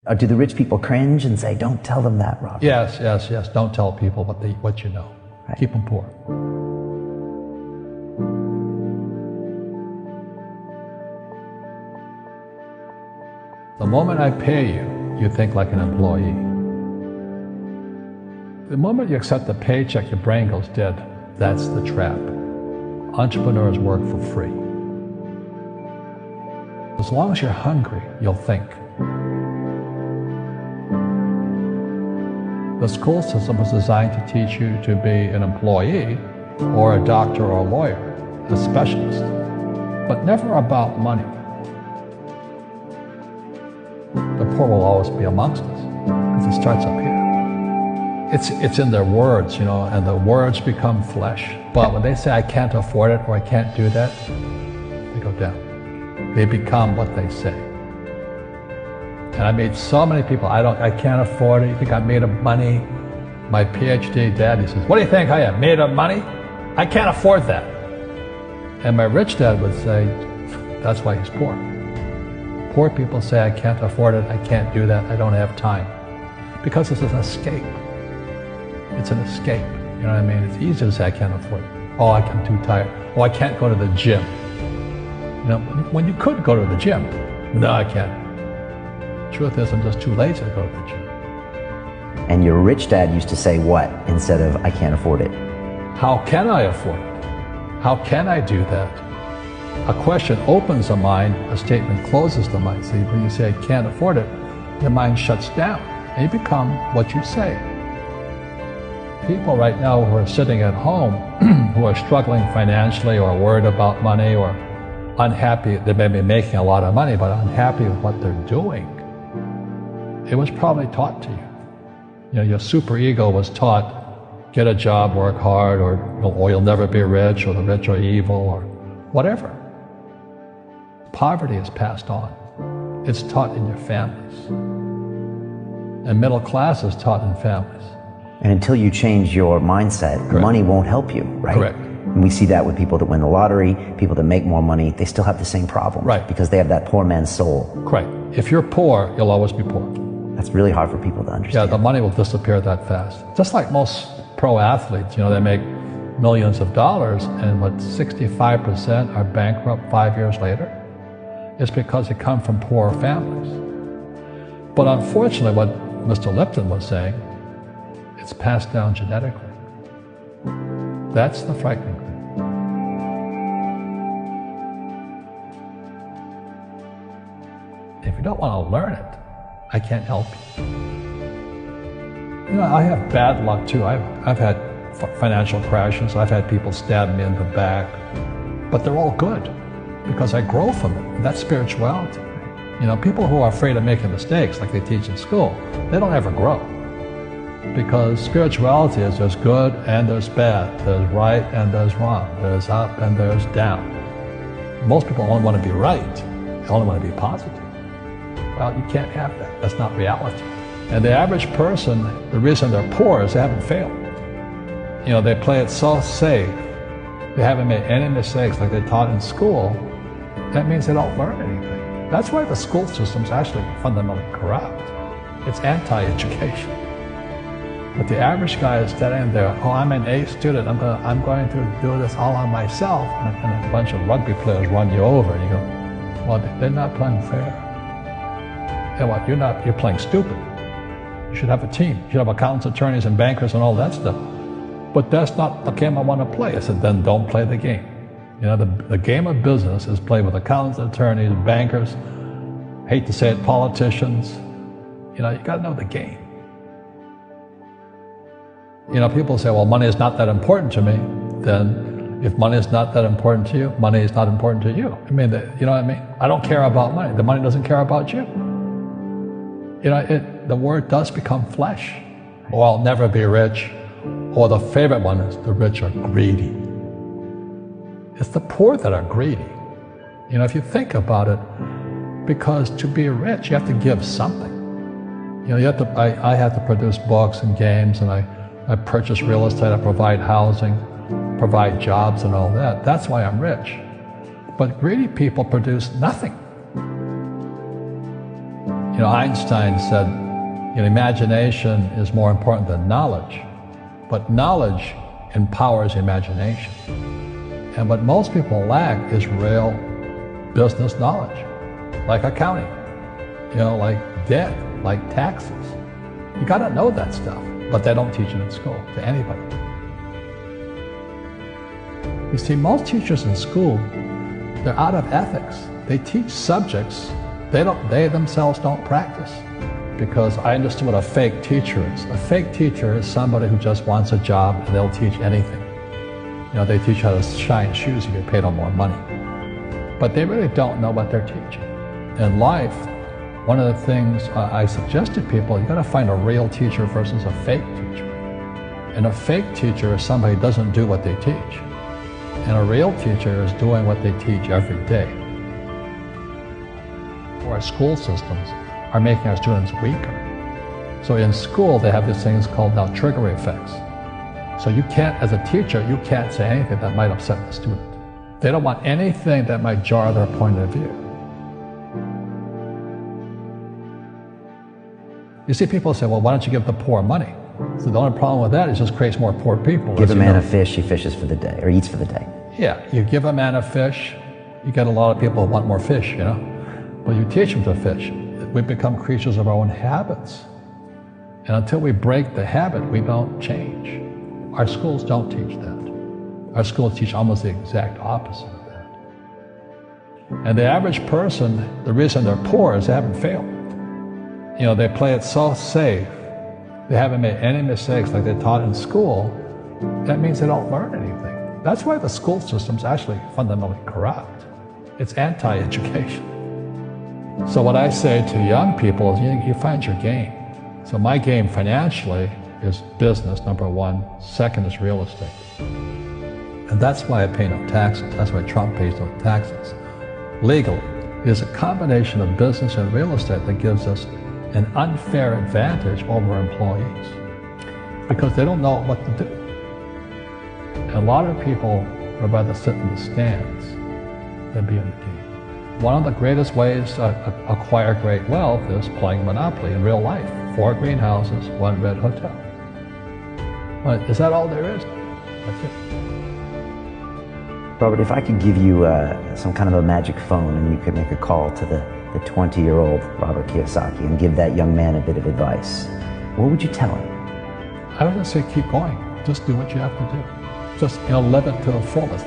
Or do the rich people cringe and say, don't tell them that, Robert? Yes, yes, yes. Don't tell people what you know. Right. Keep them poor. The moment I pay you, you think like an employee. The moment you accept the paycheck, your brain goes dead. That's the trap. Entrepreneurs work for free. As long as you're hungry, you'll think. The school system was designed to teach you to be an employee or a doctor or a lawyer, a specialist, but never about money. The poor will always be amongst us because it starts up here. It's in their words, and the words become flesh. But when they say, I can't afford it or I can't do that, they go down. They become what they say. And I made so many people, I can't afford it. You think I'm made of money? My PhD dad, he says, what do you think I am, made of money? I can't afford that. And my rich dad would say, that's why he's poor. Poor people say, I can't afford it, I can't do that, I don't have time. Because it's an escape. It's an escape, you know what I mean? It's easy to say, I can't afford it. Oh, I'm too tired. Oh, I can't go to the gym. When you could go to the gym. No, I can't. Truth is, I'm just too lazy to go to the gym. And your rich dad used to say what instead of, I can't afford it? How can I afford it? How can I do that? A question opens the mind, a statement closes the mind. See, when you say, I can't afford it, your mind shuts down, and you become what you say. People right now who are sitting at home, who are struggling financially or worried about money or unhappy, they may be making a lot of money, but unhappy with what they're doing. It was probably taught to you. Your superego was taught, get a job, work hard, or you'll never be rich, or the rich are evil, or whatever. Poverty is passed on. It's taught in your families. And middle class is taught in families. And until you change your mindset, Correct. Money won't help you, right? Correct. And we see that with people that win the lottery, people that make more money, they still have the same problem. Right. Because they have that poor man's soul. Correct. If you're poor, you'll always be poor. That's really hard for people to understand. Yeah, the money will disappear that fast. Just like most pro athletes, they make millions of dollars, and 65% are bankrupt 5 years later. It's because they come from poor families. But unfortunately, what Mr. Lipton was saying, it's passed down genetically. That's the frightening thing. If you don't want to learn it, I can't help you. I have bad luck too. I've had financial crashes. I've had people stab me in the back, but they're all good because I grow from it. That's spirituality. People who are afraid of making mistakes, like they teach in school, they don't ever grow. Because spirituality is there's good and there's bad, there's right and there's wrong, there's up and there's down. Most people only want to be right, they only want to be positive. Well, you can't have that. That's not reality. And the average person, the reason they're poor is they haven't failed. They play it so safe. They haven't made any mistakes like they taught in school. That means they don't learn anything. That's why the school system's actually fundamentally corrupt. It's anti-education. But the average guy is standing there, oh, I'm an A student, I'm going to do this all on myself. And a bunch of rugby players run you over, and you go, well, they're not playing fair. And what, you're playing stupid. You should have a team. You should have accountants, attorneys, and bankers, and all that stuff. But that's not the game I want to play. I said, then don't play the game. The game of business is played with accountants, attorneys, bankers, hate to say it, politicians. You got to know the game. People say, well, money is not that important to me. Then if money is not that important to you, money is not important to you. You know what I mean? I don't care about money. The money doesn't care about you. The word does become flesh. Oh, I'll never be rich. Or the favorite one is the rich are greedy. It's the poor that are greedy. If you think about it, because to be rich, you have to give something. I have to produce books and games, and I purchase real estate, I provide housing, provide jobs and all that. That's why I'm rich. But greedy people produce nothing. You know, Einstein said, you know, imagination is more important than knowledge, but knowledge empowers imagination. And what most people lack is real business knowledge, like accounting, you know, like debt, like taxes. You gotta know that stuff, but they don't teach it in school to anybody. You see, most teachers in school, they're out of ethics. They teach subjects they themselves don't practice. Because I understood what a fake teacher is. A fake teacher is somebody who just wants a job and they'll teach anything. You know, they teach how to shine shoes, you get paid on more money. But they really don't know what they're teaching. In life, one of the things I suggest to people, you gotta find a real teacher versus a fake teacher. And a fake teacher is somebody who doesn't do what they teach. And a real teacher is doing what they teach every day. Our school systems are making our students weaker. So in school, they have these things called now trigger effects. So you can't, as a teacher, you can't say anything that might upset the student. They don't want anything that might jar their point of view. You see people say, well, why don't you give the poor money? So the only problem with that is it just creates more poor people. Give a man a fish, he fishes for the day, or eats for the day. Yeah, you give a man a fish, you get a lot of people who want more fish, you know? But you teach them to fish. We become creatures of our own habits. And until we break the habit, we don't change. Our schools don't teach that. Our schools teach almost the exact opposite of that. And the average person, the reason they're poor is they haven't failed. You know, they play it so safe. They haven't made any mistakes like they taught in school. That means they don't learn anything. That's why the school system's actually fundamentally corrupt. It's anti-education. So what I say to young people is you find your game. So my game financially is business, number one. Second is real estate. And that's why I pay no taxes. That's why Trump pays no taxes. Legally, it is a combination of business and real estate that gives us an unfair advantage over employees because they don't know what to do. And a lot of people would rather sit in the stands than be in the game. One of the greatest ways to acquire great wealth is playing Monopoly in real life. 4 greenhouses, 1 red hotel. But is that all there is? That's it. Robert, if I could give you some kind of a magic phone and you could make a call to the 20-year-old Robert Kiyosaki and give that young man a bit of advice, what would you tell him? I would just say keep going. Just do what you have to do. Just, you know, live it to the fullest,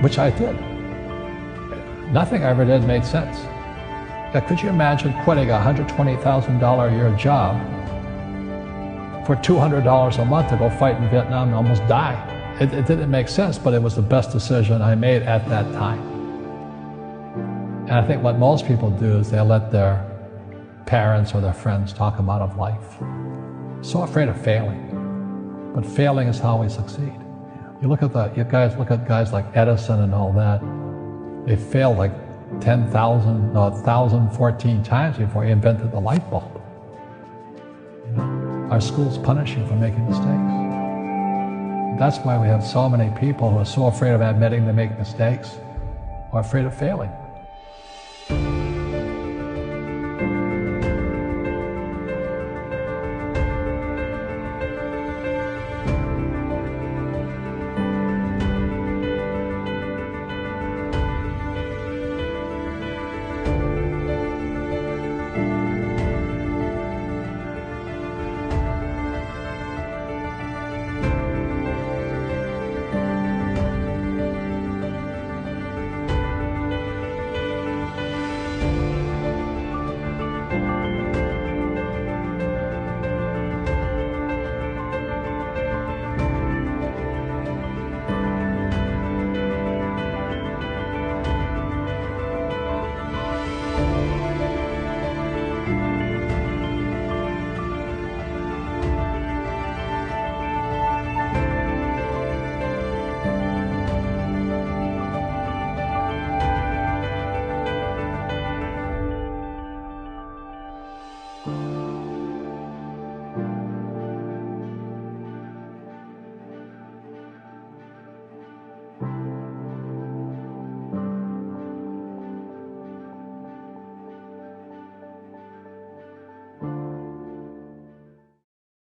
which I did. Nothing I ever did made sense. Now, could you imagine quitting a $120,000 a year job for $200 a month to go fight in Vietnam and almost die? It didn't make sense, but it was the best decision I made at that time. And I think what most people do is they let their parents or their friends talk them out of life. So afraid of failing. But failing is how we succeed. You look at guys like Edison and all that. They failed like 1,014 times before he invented the light bulb. You know, our schools punish you for making mistakes. That's why we have so many people who are so afraid of admitting they make mistakes or afraid of failing.